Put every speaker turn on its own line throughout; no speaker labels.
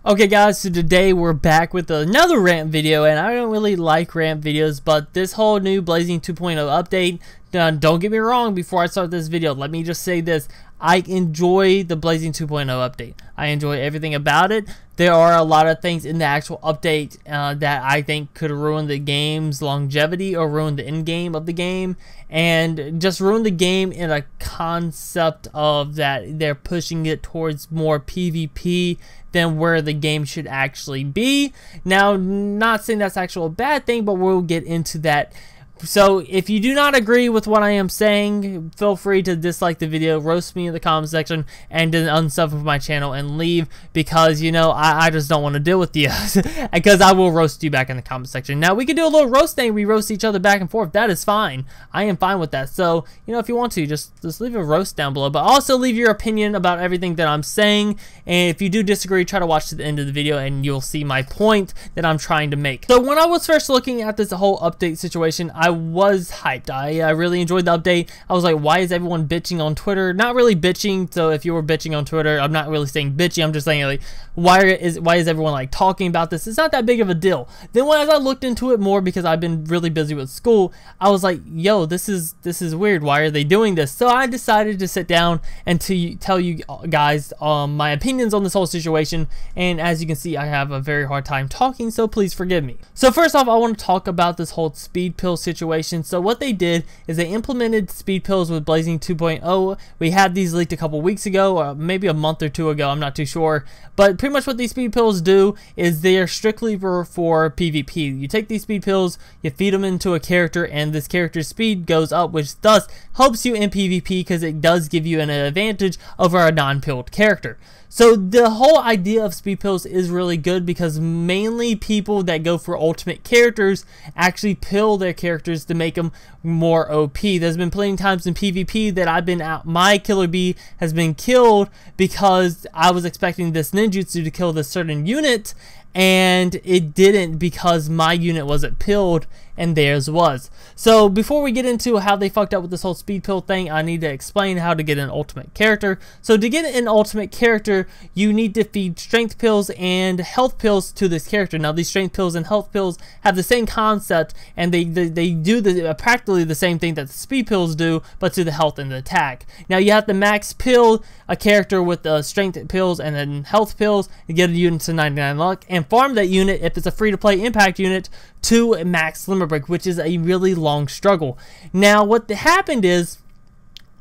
Okay guys, so today we're back with another rant video, and I don't really like rant videos, but this whole new Blazing 2.0 update, don't get me wrong, before I start this video, let me just say this. I enjoy the Blazing 2.0 update. I enjoy everything about it. There are a lot of things in the actual update that I think could ruin the game's longevity or ruin the end game of the game, and just ruin the game in a concept of that they're pushing it towards more PvP than where the game should actually be. Now, not saying that's actually a bad thing, but we'll get into that. So if you do not agree with what I am saying, feel free to dislike the video, roast me in the comment section, and then unsub from my channel and leave, because, you know, I just don't want to deal with you, because I will roast you back in the comment section. Now, we can do a little roast thing. We roast each other back and forth. That is fine. I am fine with that. So, you know, if you want to, just leave a roast down below, but also leave your opinion about everything that I'm saying. And if you do disagree, try to watch to the end of the video, and you'll see my point that I'm trying to make. So when I was first looking at this whole update situation, I was hyped. I really enjoyed the update. I was like, why is everyone bitching on Twitter? Not really bitching. So if you were bitching on Twitter, I'm not really saying bitchy. I'm just saying, like, why is everyone like talking about this? It's not that big of a deal. Then as I looked into it more, because I've been really busy with school, I was like, yo, this is weird. Why are they doing this? So I decided to sit down and to tell you guys my opinions on this whole situation. And as you can see, I have a very hard time talking, so please forgive me. So first off, I want to talk about this whole speed pill situation. So what they did is they implemented speed pills with Blazing 2.0. We had these leaked a couple weeks ago, or maybe a month or two ago, I'm not too sure. But pretty much what these speed pills do is they are strictly for PvP. You take these speed pills, you feed them into a character, and this character's speed goes up, which thus helps you in PvP because it does give you an advantage over a non-pilled character. So the whole idea of speed pills is really good, because mainly people that go for ultimate characters actually pill their characters to make them more OP. There's been plenty of times in PvP that I've been out, my killer bee has been killed because I was expecting this ninjutsu to kill this certain unit, and it didn't because my unit wasn't pilled and theirs was. So before we get into how they fucked up with this whole speed pill thing, I need to explain how to get an ultimate character. So to get an ultimate character, you need to feed strength pills and health pills to this character. Now these strength pills and health pills have the same concept, and they do practically the same thing that the speed pills do, but to the health and the attack. Now you have to max pill a character with strength pills and then health pills to get a unit to 99 luck, and farm that unit if it's a free-to-play impact unit to max limit break, which is a really long struggle. Now what happened is,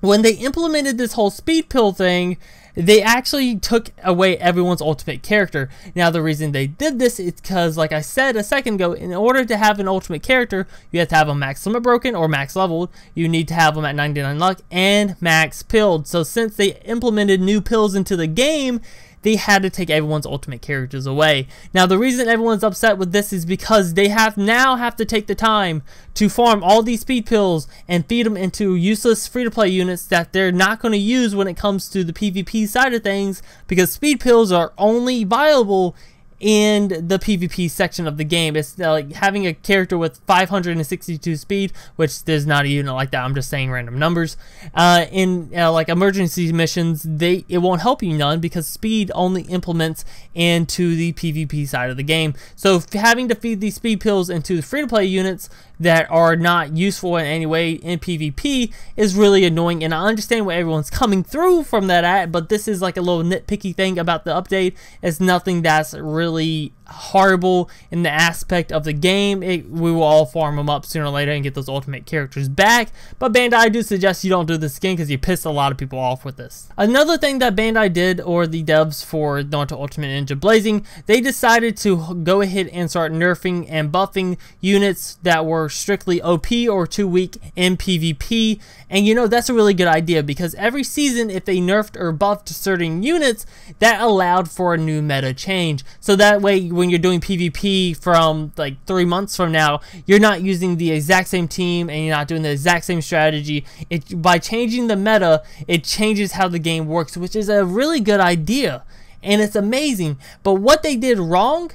when they implemented this whole speed pill thing, they actually took away everyone's ultimate character. Now the reason they did this is because, like I said a second ago, in order to have an ultimate character, you have to have them max limit broken or max leveled. You need to have them at 99 luck and max pilled. So since they implemented new pills into the game, they had to take everyone's ultimate characters away. Now the reason everyone's upset with this is because they now have to take the time to farm all these speed pills and feed them into useless free-to-play units that they're not going to use when it comes to the PvP side of things, because speed pills are only viable in the PvP section of the game. It's like having a character with 562 speed, which there's not a unit like that, I'm just saying random numbers. In like emergency missions, it won't help you none, because speed only implements into the PvP side of the game. So having to feed these speed pills into the free-to-play units that are not useful in any way in PvP is really annoying, and I understand where everyone's coming through from that at, but this is like a little nitpicky thing about the update. It's nothing that's really horrible in the aspect of the game. We will all farm them up sooner or later and get those ultimate characters back, but Bandai, I do suggest you don't do this again, because you pissed a lot of people off with this. Another thing that Bandai did, or the devs for Naruto Ultimate Ninja Blazing, they decided to go ahead and start nerfing and buffing units that were strictly OP or too weak in PvP. And you know, that's a really good idea, because every season, if they nerfed or buffed certain units, that allowed for a new meta change. So that way, when you're doing PvP from like 3 months from now, you're not using the exact same team and you're not doing the exact same strategy. By changing the meta, it changes how the game works, which is a really good idea, and it's amazing. But what they did wrong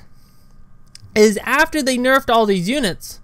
is, after they nerfed all these units,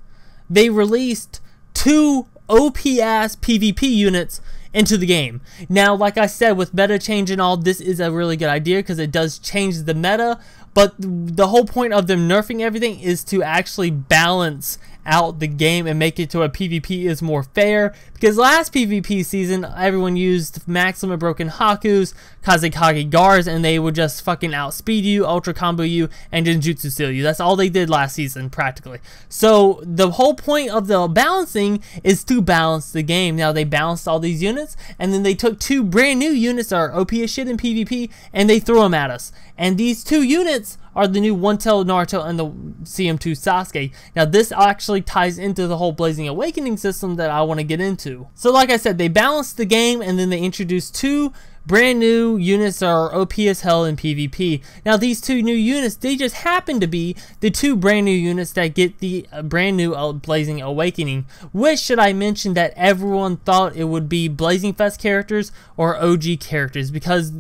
they released 2 OP-ass PvP units into the game. Now, like I said, with meta change and all, this is a really good idea because it does change the meta but the whole point of them nerfing everything is to actually balance out the game and make it to a PvP is more fair, because last PvP season everyone used maximum broken Hakus, Kazekage Gars, and they would just fucking outspeed you, ultra combo you, and Genjutsu seal you. That's all they did last season practically. So the whole point of the balancing is to balance the game. Now they balanced all these units, and then they took 2 brand new units that are OP as shit in PvP, and they threw them at us. And these 2 units are the new 1.0 Naruto and the CM2 Sasuke. Now this actually ties into the whole Blazing Awakening system that I want to get into. So like I said, they balanced the game, and then they introduced 2 brand new units that are OP as hell in PvP. Now these 2 new units, they just happen to be the 2 brand new units that get the brand new Blazing Awakening, which, should I mention, that everyone thought it would be Blazing Fest characters or OG characters, because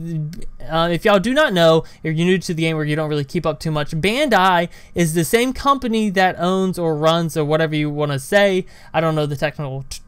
if y'all do not know, if you're new to the game or you don't really keep up too much, Bandai is the same company that owns or runs, or whatever you want to say, I don't know the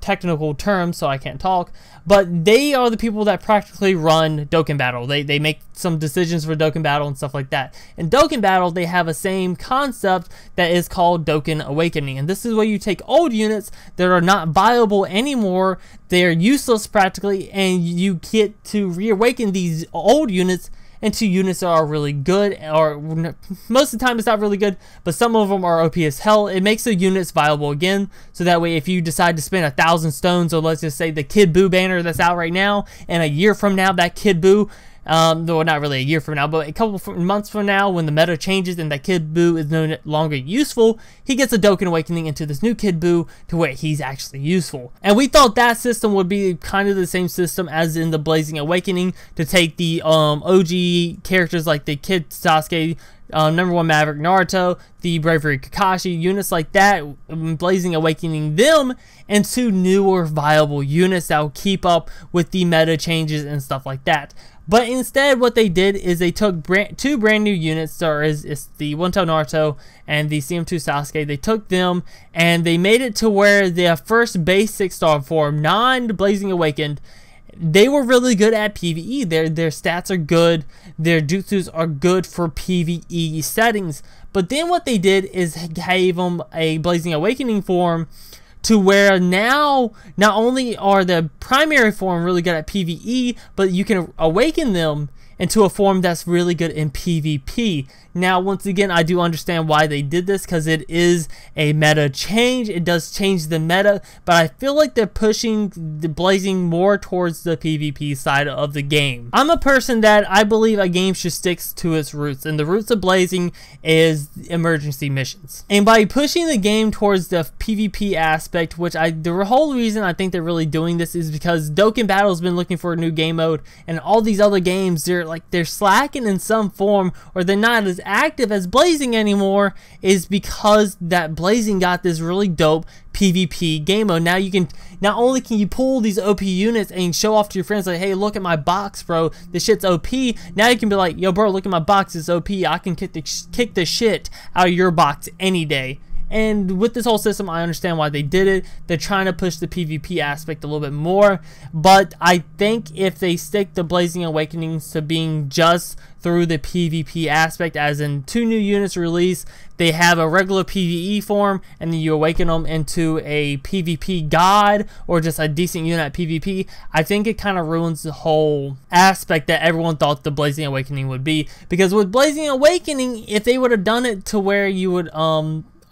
technical terms, so I can't talk, but they are the people that practically run Dokkan Battle. They make some decisions for Dokkan Battle and stuff like that. In Dokkan Battle, they have a same concept that is called Dokkan Awakening, and this is where you take old units that are not viable anymore, they're useless practically, and you get to reawaken these old units into units that are really good, or most of the time it's not really good, but some of them are OP as hell. It makes the units viable again, so that way if you decide to spend 1,000 stones, or let's just say the Kid Buu banner that's out right now, and a year from now that Kid Buu, though not really a year from now, but a couple months from now, when the meta changes and that Kid Buu is no longer useful, he gets a Dokkan Awakening into this new Kid Buu to where he's actually useful. And we thought that system would be kind of the same system as in the Blazing Awakening, to take the OG characters like the Kid Sasuke, number 1 Maverick Naruto, the Bravery Kakashi, units like that, Blazing Awakening them into newer viable units that will keep up with the meta changes and stuff like that. But instead, what they did is they took 2 brand new units, so it's the 1.0 Naruto and the CM2 Sasuke. They took them and they made it to where their first base 6-star form, non-Blazing Awakened, they were really good at PvE. Their stats are good, their jutsus are good for PvE settings. But then what they did is gave them a Blazing Awakening form, to where now not only are the primary form really good at PvE, but you can awaken them into a form that's really good in PvP. Now, once again, I do understand why they did this, because it is a meta change. It does change the meta, but I feel like they're pushing the Blazing more towards the PvP side of the game. I'm a person that I believe a game should stick to its roots, and the roots of Blazing is emergency missions. And by pushing the game towards the PvP aspect, which the whole reason I think they're really doing this is because Dokkan Battle's been looking for a new game mode, and all these other games, they're slacking in some form, or they're not as active as Blazing anymore, is because that Blazing got this really dope PvP game mode. Now you can, not only can you pull these OP units and show off to your friends like, hey, look at my box, bro, this shit's OP. Now you can be like, yo, bro, look at my box, it's OP. I can kick the shit out of your box any day. And with this whole system, I understand why they did it. They're trying to push the PvP aspect a little bit more. But I think if they stick the Blazing Awakenings to being just through the PvP aspect, as in 2 new units released, they have a regular PvE form, and then you awaken them into a PvP god, or just a decent unit at PvP, I think it kind of ruins the whole aspect that everyone thought the Blazing Awakening would be. Because with Blazing Awakening, if they would have done it to where you would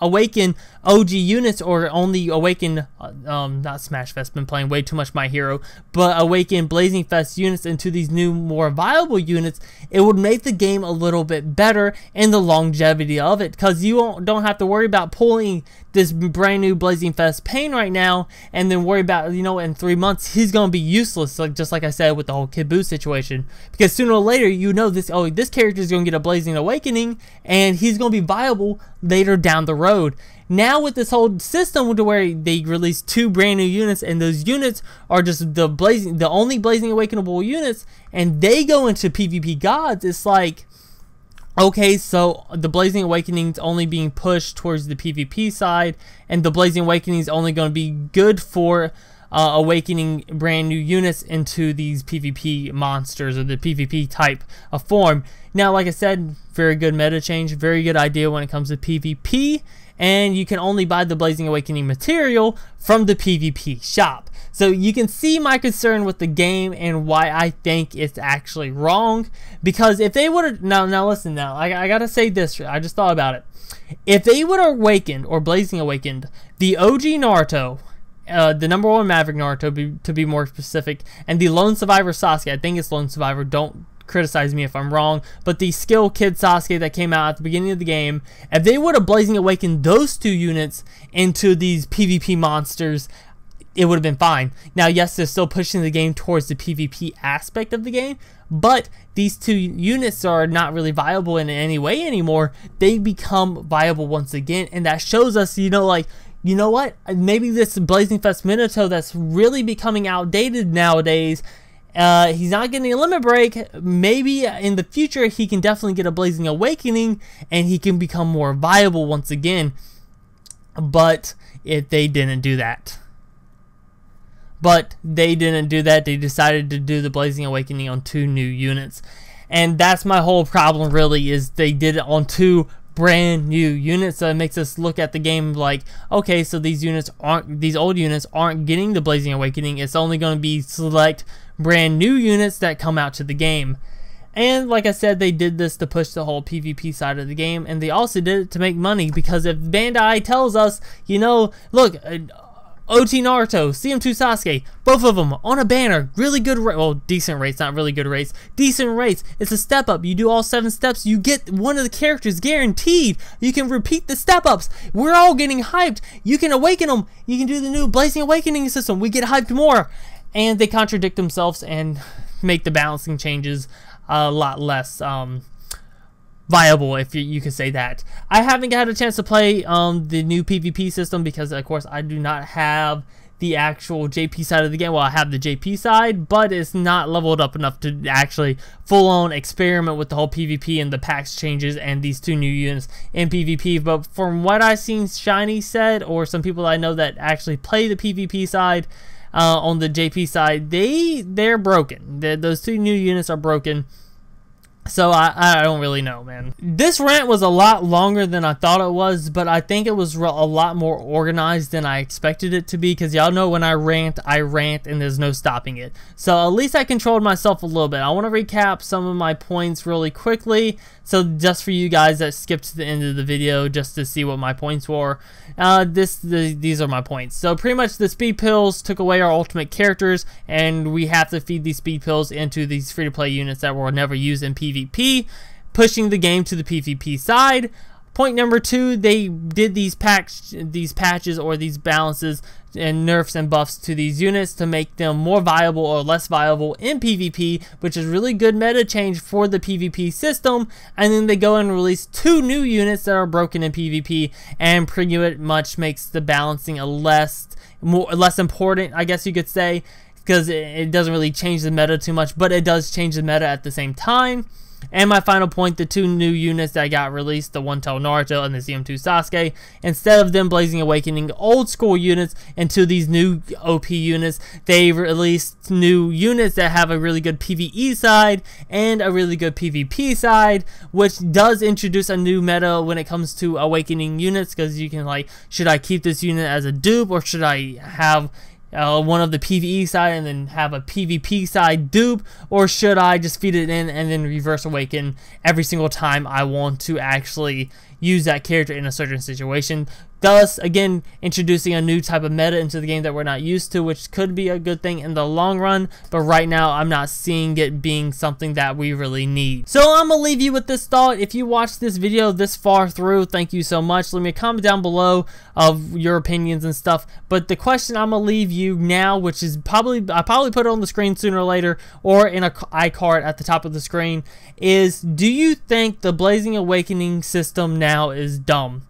awaken OG units, or only awaken not Smash Fest, been playing way too much My Hero, but awaken Blazing Fest units into these new more viable units, it would make the game a little bit better and the longevity of it, because you don't have to worry about pulling this brand new Blazing Fest pain right now and then worry about, you know, in 3 months he's gonna be useless, like just like I said with the whole Kid Buu situation, because sooner or later, you know, this character is gonna get a Blazing Awakening and he's gonna be viable later down the road. Now with this whole system to where they release 2 brand new units, and those units are just the only Blazing Awakenable units, and they go into PvP gods, it's like, okay, so the Blazing Awakening is only being pushed towards the PvP side, and the Blazing Awakening is only going to be good for awakening brand new units into these PvP monsters or the PvP type of form. Now, like I said, very good meta change, very good idea when it comes to PvP, and you can only buy the Blazing Awakening material from the PvP shop. So you can see my concern with the game and why I think it's actually wrong. Because if they would have, now listen, I gotta say this, I just thought about it. If they would have awakened, or Blazing Awakened, the OG Naruto, the #1 Maverick Naruto to be more specific, and the Lone Survivor Sasuke, I think it's Lone Survivor, don't criticize me if I'm wrong, but the Skill Kid Sasuke that came out at the beginning of the game, if they would have Blazing Awakened those two units into these PvP monsters, it would have been fine. Now, yes, they're still pushing the game towards the PvP aspect of the game, but these two units are not really viable in any way anymore. They become viable once again, and that shows us, you know, like, you know what? Maybe this Blazing Fest Minato that's really becoming outdated nowadays, he's not getting a limit break. Maybe in the future he can definitely get a Blazing Awakening and he can become more viable once again. But if they didn't do that. They decided to do the Blazing Awakening on 2 new units. And that's my whole problem, really, is they did it on 2 brand new units. So it makes us look at the game like, okay, so these old units aren't getting the Blazing Awakening. It's only going to be select brand new units that come out to the game. And like I said, they did this to push the whole PvP side of the game, and they also did it to make money, because if Bandai tells us, you know, look, OT Naruto, CM2 Sasuke, both of them on a banner, really good well, decent rates, not really good rates, decent rates. It's a step up. You do all 7 steps, you get one of the characters guaranteed. You can repeat the step ups. We're all getting hyped. You can awaken them. You can do the new Blazing Awakening system. We get hyped more. And they contradict themselves and make the balancing changes a lot less viable, if you could say that. I haven't had a chance to play the new PvP system because, of course, I do not have the actual JP side of the game. Well, I have the JP side, but it's not leveled up enough to actually full-on experiment with the whole PvP and the packs changes and these 2 new units in PvP. But from what I've seen Shiny said, or some people I know that actually play the PvP side, on the JP side, they're broken. Those 2 new units are broken. So I don't really know, man. This rant was a lot longer than I thought it was, but I think it was a lot more organized than I expected it to be, because y'all know when I rant, and there's no stopping it. So at least I controlled myself a little bit. I want to recap some of my points really quickly, so just for you guys that skipped to the end of the video just to see what my points were. These are my points. So pretty much the speed pills took away our ultimate characters, and we have to feed these speed pills into these free-to-play units that were never used in PvP, pushing the game to the PvP side. Point number 2, they did these patches or these balances and nerfs and buffs to these units to make them more viable or less viable in PvP, which is really good meta change for the PvP system. And then they go and release 2 new units that are broken in PvP, and pretty much makes the balancing a less important, I guess you could say, because it doesn't really change the meta too much, but it does change the meta at the same time. And my final point, the 2 new units that got released, the One-Tail Naruto and the CM2 Sasuke, instead of them Blazing Awakening old school units into these new OP units, they released new units that have a really good PvE side and a really good PvP side, which does introduce a new meta when it comes to awakening units, because you can, like, should I keep this unit as a dupe, or should I have one of the PvE side and then have a PvP side dupe, or should I just feed it in and then reverse awaken every single time I want to actually use that character in a certain situation? Thus, again, introducing a new type of meta into the game that we're not used to, which could be a good thing in the long run, but right now I'm not seeing it being something that we really need. So I'm gonna leave you with this thought. If you watched this video this far through, thank you so much. Let me comment down below of your opinions and stuff. But the question I'm gonna leave you now, which is I'll probably put it on the screen sooner or later, or in a iCard at the top of the screen, is do you think the Blazing Awakening system now is dumb?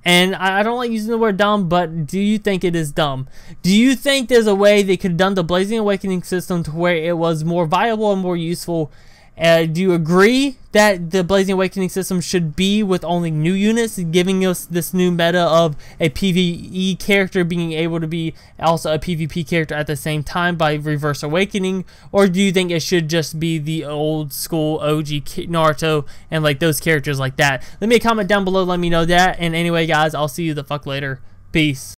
And I don't like using the word dumb, but do you think it is dumb? Do you think there's a way they could have done the Blazing Awakening system to where it was more viable and more useful Do you agree that the Blazing Awakening system should be with only new units, giving us this new meta of a PvE character being able to be also a PvP character at the same time by Reverse Awakening? Or do you think it should just be the old school OG Naruto and like those characters like that? Let me comment down below, let me know that. And anyway guys, I'll see you the fuck later. Peace.